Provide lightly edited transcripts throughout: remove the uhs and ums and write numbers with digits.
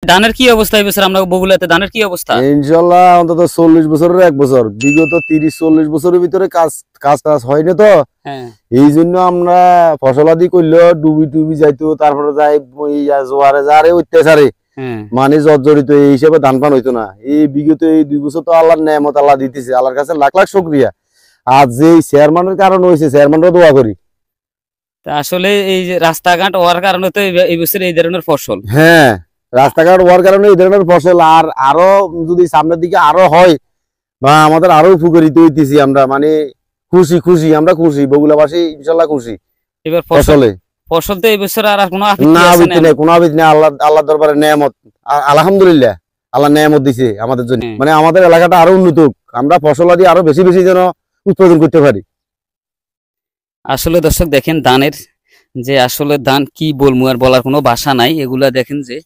ধানের কি অবস্থা এই বছর আমরা বগুড়াতে ধানের কি অবস্থা? ইনশাআল্লাহ অন্তত 40 বছরের এক বছর, বিগত 30-40 বছরের ভিতরে কাজ হয়নি তো। এই জন্য আমরা ফসলাদি করলেও ডুবি যাইতো, তারপরে যাই জোয়ারে যারে অত্যাচারে মানে জর্জরিত, এই হিসেবে ধান পান হইতো না। এই বিগত এই 2 বছর তো আল্লাহর নেয়ামত, আল্লাহ দিতেছে, আল্লাহর কাছে লাখ লাখ শুকরিয়া। আর যে চেয়ারম্যানের কারণে হয়েছে, চেয়ারম্যানরা দোয়া করি। আসলে এই যে রাস্তাঘাট হওয়ার কারণে তো এই বছর এই ধরনের ফসল। হ্যাঁ, রাস্তাঘাট হওয়ার কারণে এই ধরনের ফসল। আর আরো যদি সামনের দিকে আরো হয় বা আমাদের আরো উপকৃত হইতেছি আমরা, মানে খুশি আমরা খুশি, বগুড়াবাসী ইনশাআল্লাহ খুশি। এবার ফসল তো এই বছর আর কোনো আবিদ নেই, আল্লাহ দরবারে নেয়ামত, আলহামদুলিল্লাহ আল্লাহ নেয়ামত দিছে আমাদের জন্য। মানে আমাদের এলাকাটা আরো উন্নত হোক, আমরা ফসলাদি আরো বেশি যেন উৎপাদন করতে পারি। আসলে দর্শক দেখেন ধানের যে আসলে ধান কি বলবো, আর বলার কোনো ভাষা নাই। এগুলা দেখেন যে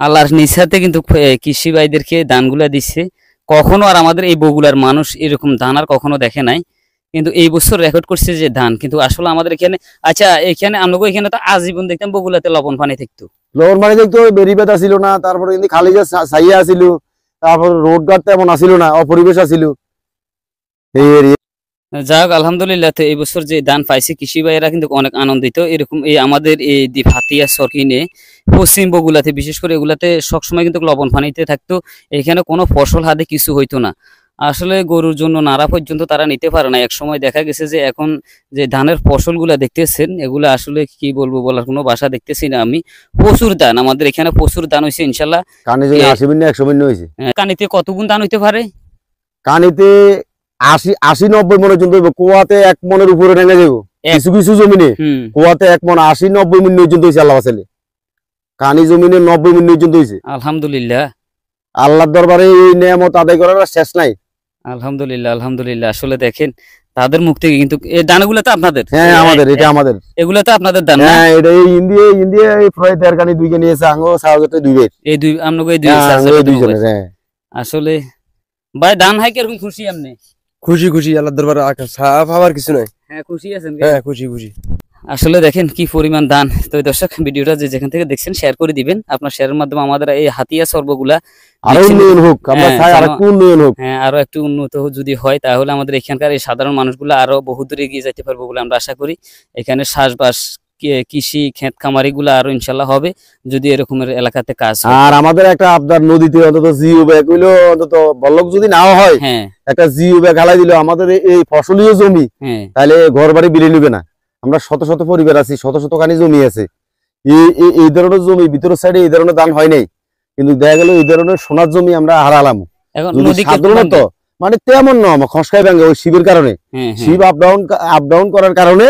আল্লাহর নিসাতে কিন্তু কৃষি ভাইদেরকে ধানগুলা দিচ্ছে। কখনো আর আমাদের এই বগুড়ার মানুষ এরকম ধান আর কখনো দেখে নাই, কিন্তু এই বছর রেকর্ড করছে যে ধান। কিন্তু আসলে আমাদের এখানে, আচ্ছা এখানে আমরা এখানে তো আজীবন দেখতাম বগুড়াতে লবণ পানি থাকতো, বেরিবেতা ছিল না, তারপরে কিন্তু খালি যে ছাইয়া আছিল, তারপর রোড ঘাট তেমন আসিল না, অপরিবেশ আসিল। যাক আলহামদুলিল্লাহ, তো এই বছর যে ধান পাইছে কৃষি ভাইয়েরা কিন্তু অনেক আনন্দিত। এরকম এই আমাদের এই হাতিয়া সরকিনে পশ্চিম বগুড়াতে বিশেষ করে এগুলাতে সবসময় কিন্তু লবণ পানিতে থাকতো। এখানে কোনো ফসল হাতে কিছু হইতো না। আসলে গরুর জন্য নাড়া পর্যন্ত তারা নিতে পারে না। এক সময় দেখা গেছে যে এখন যে ধানের ফসলগুলা দেখতেছেন, এগুলো আসলে কি বলবো, বলার কোনো ভাষা দেখতেছি না আমি। প্রচুর ধান আমাদের এখানে, প্রচুর ধান হয়েছে ইনশাল্লাহ। কানিতে কত গুণ ধান হইতে পারে? কানিতে 80-90 মন পর্যন্ত, কুয়াতে 1 মনের উপরে নেমে যাবো। কিছু জমিনে কুয়াতে 1 মন 80-90 মিন পর্যন্ত হয়েছে। আল্লাহ বাঁচালে কানি জমিনে 90 মিন পর্যন্ত হয়েছে। আলহামদুলিল্লাহ, আল্লাহর দরবারে এই নিয়ামত আদায় করার শেষ নাই। আলহামদুলিল্লাহ। আসলে দেখেন তাদের মুখ থেকে কিন্তু এই দানাগুলো তো আপনাদের। হ্যাঁ আমাদের, এটা আমাদের, এগুলো তো আপনাদের দান। হ্যাঁ এটা এই ইন্ডিয়া এই ফ্রয়ের কানি 2 কে নিয়েছে, আঙ্গো সাহায্যতে 2 বের, এই 2 আমনগো এই 2 জনের। হ্যাঁ আসলে ভাই ধান হাই কিরকম খুশি? আপনি খুশি আল্লাহর দরবারে সাফ হওয়ার কিছু নাই। হ্যাঁ খুশি আছেন? হ্যাঁ খুশি। আসলে দেখেন কি পরিমাণ দান। তো দর্শক ভিডিওটা যে যেখান থেকে দেখছেন শেয়ার করে দিবেন। আপনার শেয়ারের মাধ্যমে আমাদের এই হাতিয়া সর্বগুলা আরো উন্নয়ন হোক, আমরা চাই আরো উন্নয়ন হোক। হ্যাঁ আরো একটু উন্নত যদি হয় তাহলে আমাদের এখানকার এই সাধারণ মানুষগুলো আরো বহু দূরে এগিয়ে যেতে পারবো বলে আমরা আশা করি। এখানে চাষবাস, কৃষি, ক্ষেত খামারি গুলো আরো ইনশাল্লাহ হবে যদি এরকমের এলাকাতে কাজ হয়। আর আমাদের একটা আবদার, নদীতে অন্তত জিও ব্যাগ হইলো, অন্তত বল্লক যদি নাও হয়, হ্যাঁ একটা জিও ব্যাগ হালাই দিল আমাদের এই ফসলীয় জমি, তাহলে ঘর বাড়ি বিলে নিবে না। আমরা শত শত পরিবার আছি, শত শত খানি জমি আছে। এই ধরনের জমি ভিতরের সাইডে এই ধরনের দান হয় নাই, কিন্তু দেখা গেল এই ধরনের সোনার জমি আমরা হারালাম। সাধারণত মানে তেমন না, খসকাই ভাঙে ওই শিবের কারণে, শিব আপ ডাউন করার কারণে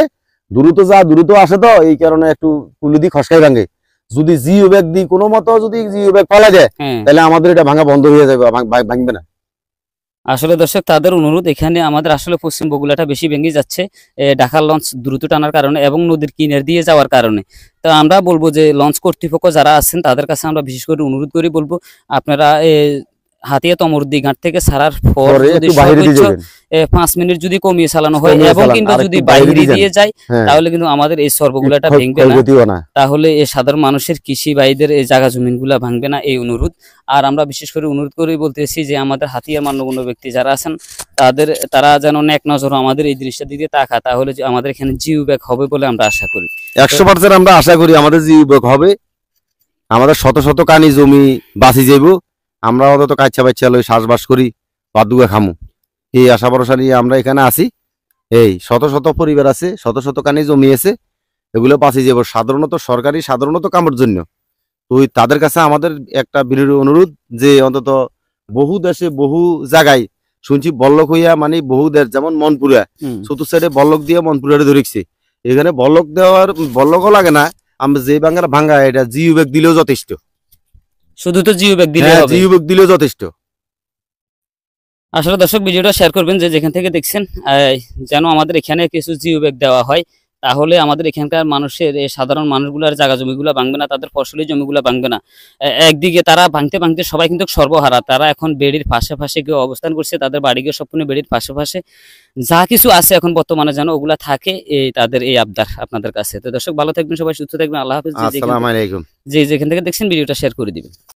দ্রুত আসে, তো এই কারণে একটু কুলুদি খসকাই ভাঙে। যদি জিও ব্যাগ দিই কোনো মতো, যদি জিও ব্যাগ পালা যায় তাহলে আমাদের এটা ভাঙা বন্ধ হয়ে যাবে, ভাঙবে না। আসলে দর্শক তাদের অনুরোধ, এখানে আমাদের আসলে পশ্চিম বগুড়াটা বেশি ভেঙে যাচ্ছে ঢাকার লঞ্চ দ্রুত টানার কারণে এবং নদীর কিনার দিয়ে যাওয়ার কারণে। তো আমরা বলবো যে লঞ্চ কর্তৃপক্ষ যারা আছেন তাদের কাছে আমরা বিশেষ করে অনুরোধ করে বলবো, আপনারা হাতিয়া তমরদি ঘাট থেকে ছাড়ার পর 5 মিনিট যদি কমিয়ে চালানো হয় এবং কিংবা যদি বাইরে দিয়ে যায় তাহলে কিন্তু আমাদের এই সর্বগুলাটা ভাঙবে না। তাহলে এই সাধারণ মানুষের, কৃষি ভাইদের এই জায়গা জমিন গুলা ভাঙবে না, এই অনুরোধ। আর আমরা বিশেষ করে অনুরোধ করে বলতেছি যে আমাদের হাতিয়ার মান্যগণ্য ব্যক্তি যারা আছেন তারা যেন এক নজর আমাদের এই দৃশ্যের দিকে তাকা, তাহলে আমাদের এখানে জিও ব্যাগ হবে বলে আমরা আশা করি। 100% আমরা আশা করি আমাদের জিও ব্যাগ হবে। আমাদের শত শত কানি জমি বাঁচি যাইব, আমরা অত কাচ্চা বাচ্চা লই চাষবাস করি, বাদুয়া খামু, এই আশা ভরসা নিয়ে আমরা এখানে আছি। এই শত শত পরিবার আছে, শত শত কানি জমি আছে, এগুলো বাঁচি যাব সাধারণত সরকারি কামের জন্য। তো তাদের কাছে আমাদের একটা বিনীত অনুরোধ যে অন্তত বহু দেশে বহু জায়গায় শুনছি বল্লক হইয়া, মানে বহু দেশ যেমন মনপুরা চতুর্থ সাইডে বল্লক দিয়ে মনপুরারে ধরেছে। এখানে বল্লকও লাগে না, আমরা যে বাংলার ভাঙ্গা এটা জিও ব্যাগ দিলেও যথেষ্ট। শুধু তো জিও ব্যাগ দিলেও যথেষ্ট। আসলে দর্শক ভিডিওটা শেয়ার করবেন যে যেখান থেকে দেখছেন, যেন আমাদের এখানে কিছু জিও ব্যাগ দেওয়া হয়। তাহলে আমাদের এখানকার মানুষের এই সাধারণ মানুষগুলোর জায়গা জমিগুলো ভাঙবে না, তাদের ফসলি জমিগুলো ভাঙবে না। একদিকে তারা ভাঙতে ভাঙতে সবাই কিন্তু সর্বহারা, তারা এখন বেড়ির পাশে পাশে কেউ অবস্থান করছে, তাদের বাড়ি গিয়ে সম্পূর্ণ বেড়ির পাশে পাশে যা কিছু আছে এখন বর্তমানে যেন ওগুলা থাকে, এই তাদের এই আবদার আপনাদের কাছে। তো দর্শক ভালো থাকবেন, সবাই সুস্থ থাকবেন, আল্লাহ হাফেজ। আসসালামু আলাইকুম। যে যেখান থেকে দেখছেন ভিডিওটা শেয়ার করে দিবেন।